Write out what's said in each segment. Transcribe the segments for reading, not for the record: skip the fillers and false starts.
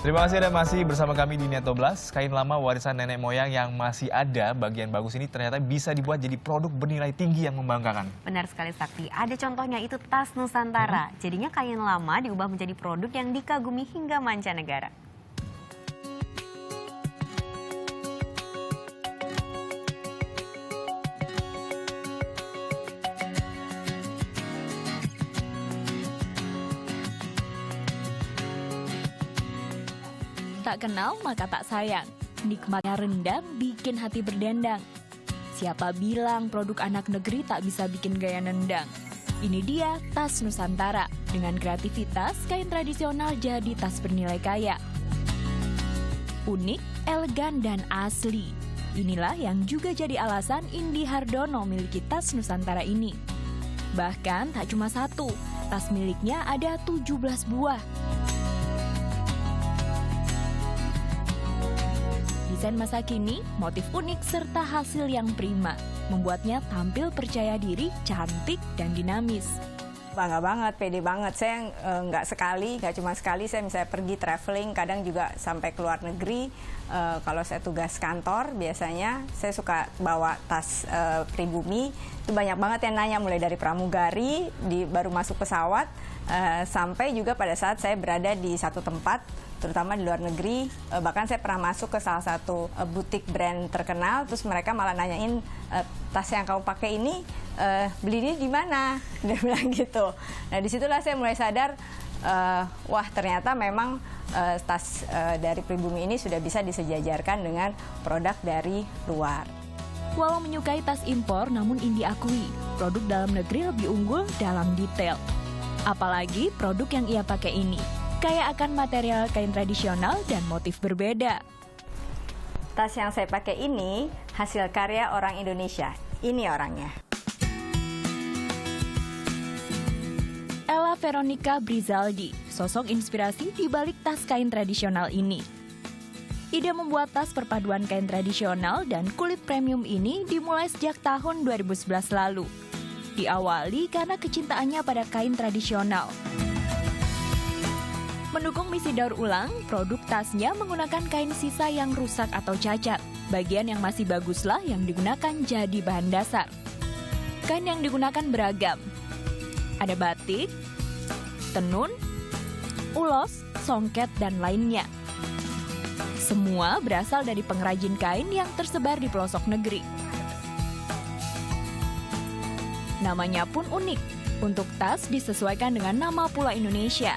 Terima kasih Anda masih bersama kami di Neto Blast. Kain lama warisan nenek moyang yang masih ada, bagian bagus ini ternyata bisa dibuat jadi produk bernilai tinggi yang membanggakan. Benar sekali Sakti, ada contohnya itu tas Nusantara. Jadinya kain lama diubah menjadi produk yang dikagumi hingga mancanegara. Tak kenal maka tak sayang. Nikmatnya rendang bikin hati berdendang. Siapa bilang produk anak negeri tak bisa bikin gaya nendang? Ini dia tas Nusantara. Dengan kreativitas, kain tradisional jadi tas bernilai kaya. Unik, elegan, dan asli. Inilah yang juga jadi alasan Indi Hardono miliki tas Nusantara ini. Bahkan tak cuma satu, tas miliknya ada 17 buah. Desain masa kini, motif unik serta hasil yang prima, membuatnya tampil percaya diri, cantik, dan dinamis. Bangga banget, pede banget. Saya nggak cuma sekali, saya misalnya pergi traveling, kadang juga sampai ke luar negeri. Kalau saya tugas kantor, biasanya saya suka bawa tas pribumi. Itu banyak banget yang nanya, mulai dari pramugari, baru masuk pesawat, sampai juga pada saat saya berada di satu tempat, terutama di luar negeri. Bahkan saya pernah masuk ke salah satu butik brand terkenal, terus mereka malah nanyain, tas yang kamu pakai ini beli ini di mana? Dia bilang gitu. Nah disitulah saya mulai sadar, wah ternyata memang tas dari pribumi ini sudah bisa disejajarkan dengan produk dari luar. Walau menyukai tas impor, namun Indi akui produk dalam negeri lebih unggul dalam detail. Apalagi produk yang ia pakai ini kaya akan material kain tradisional dan motif berbeda. Tas yang saya pakai ini hasil karya orang Indonesia. Ini orangnya. Ella Veronica Brizaldi, sosok inspirasi di balik tas kain tradisional ini. Ide membuat tas perpaduan kain tradisional dan kulit premium ini dimulai sejak tahun 2011 lalu. Diawali karena kecintaannya pada kain tradisional. Mendukung misi daur ulang, produk tasnya menggunakan kain sisa yang rusak atau cacat. Bagian yang masih baguslah yang digunakan jadi bahan dasar. Kain yang digunakan beragam. Ada batik, tenun, ulos, songket, dan lainnya. Semua berasal dari pengrajin kain yang tersebar di pelosok negeri. Namanya pun unik. Untuk tas disesuaikan dengan nama Pulau Indonesia.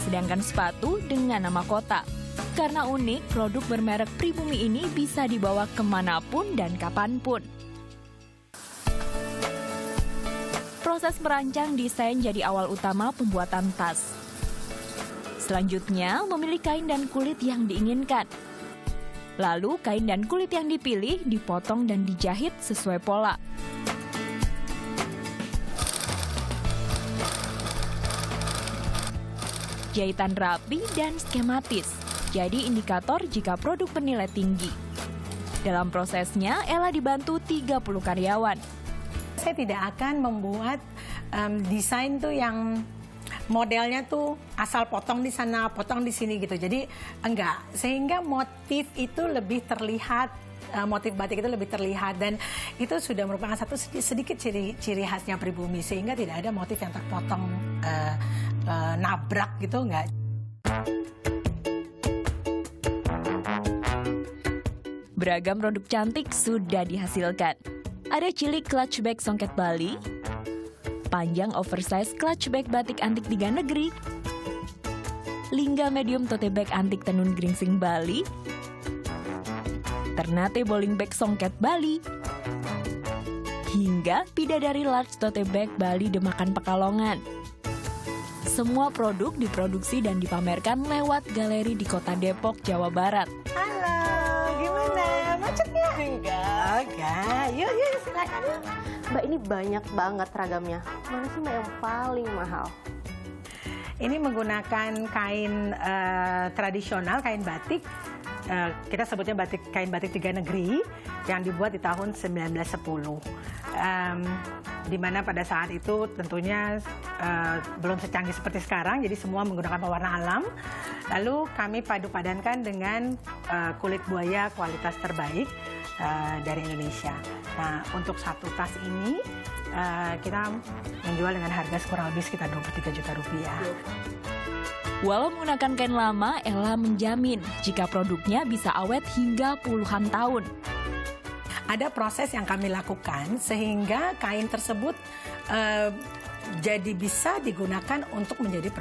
Sedangkan sepatu dengan nama kota. Karena unik, produk bermerek pribumi ini bisa dibawa kemanapun dan kapanpun. Proses merancang desain jadi awal utama pembuatan tas. Selanjutnya, memilih kain dan kulit yang diinginkan. Lalu, kain dan kulit yang dipilih dipotong dan dijahit sesuai pola. Jahitan rapi dan skematis, jadi indikator jika produk bernilai tinggi. Dalam prosesnya, Ella dibantu 30 karyawan. Saya tidak akan membuat desain tuh yang modelnya tuh asal potong di sana, potong di sini gitu. Jadi enggak, sehingga motif itu lebih terlihat, motif batik itu lebih terlihat, dan itu sudah merupakan satu sedikit ciri khasnya pribumi, sehingga tidak ada motif yang terpotong nabrak gitu, enggak. Beragam produk cantik sudah dihasilkan. Ada cilik clutch bag songket Bali, panjang oversize clutch bag batik antik tiga negeri, lingga medium tote bag antik tenun geringsing Bali, Ternate bowling bag songket Bali, hingga bidadari large tote bag Bali Demakan Pekalongan. Semua produk diproduksi dan dipamerkan lewat galeri di Kota Depok, Jawa Barat. Halo, gimana? Macet ya? Enggak, yuk silakan. Mbak, ini banyak banget ragamnya. Mana sih Mbak yang paling mahal? Ini menggunakan kain tradisional, kain batik. Kita sebutnya kain batik tiga negeri. yang dibuat di tahun 1910. Di mana pada saat itu tentunya belum secanggih seperti sekarang, jadi semua menggunakan pewarna alam. Lalu kami padu-padankan dengan kulit buaya kualitas terbaik dari Indonesia. Nah, untuk satu tas ini kita menjual dengan harga kurang lebih sekitar 23 juta rupiah. Walau menggunakan kain lama, Ella menjamin jika produknya bisa awet hingga puluhan tahun. Ada proses yang kami lakukan sehingga kain tersebut jadi bisa digunakan untuk menjadi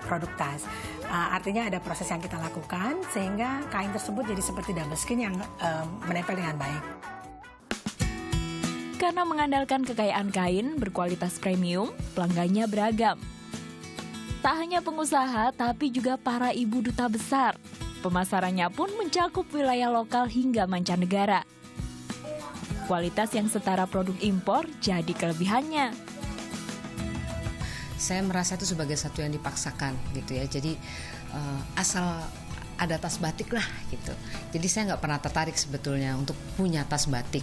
produk tas. Artinya ada proses yang kita lakukan sehingga kain tersebut jadi seperti double skin yang menempel dengan baik. Karena mengandalkan kekayaan kain berkualitas premium, pelanggannya beragam. Tak hanya pengusaha, tapi juga para ibu duta besar. Pemasarannya pun mencakup wilayah lokal hingga mancanegara. Kualitas yang setara produk impor jadi kelebihannya. Saya merasa itu sebagai satu yang dipaksakan gitu ya. Jadi asal ada tas batik lah gitu. Jadi saya nggak pernah tertarik sebetulnya untuk punya tas batik.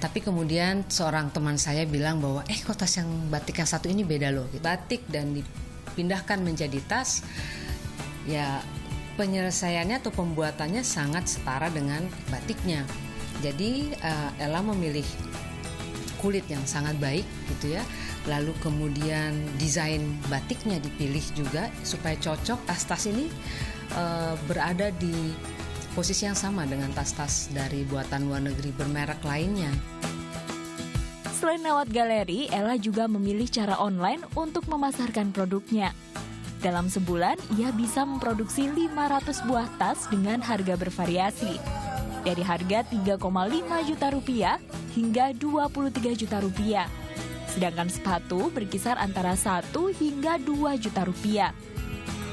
Tapi kemudian seorang teman saya bilang bahwa kok tas yang batik yang satu ini beda loh. Batik dan dipindahkan menjadi tas, ya penyelesaiannya atau pembuatannya sangat setara dengan batiknya. Jadi Ella memilih kulit yang sangat baik gitu ya. Lalu kemudian desain batiknya dipilih juga supaya cocok. Tas-tas ini berada di posisi yang sama dengan tas-tas dari buatan luar negeri bermerek lainnya. Selain lewat galeri, Ella juga memilih cara online untuk memasarkan produknya. Dalam sebulan, ia bisa memproduksi 500 buah tas dengan harga bervariasi. Dari harga 3,5 juta rupiah hingga 23 juta rupiah. Sedangkan sepatu berkisar antara 1 hingga 2 juta rupiah.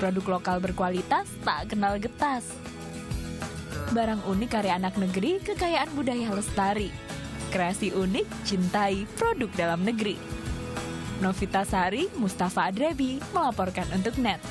Produk lokal berkualitas tak kenal getas. Barang unik karya anak negeri, kekayaan budaya lestari. Kreasi unik, cintai produk dalam negeri. Novita Sari, Mustafa Adrebi melaporkan untuk NET.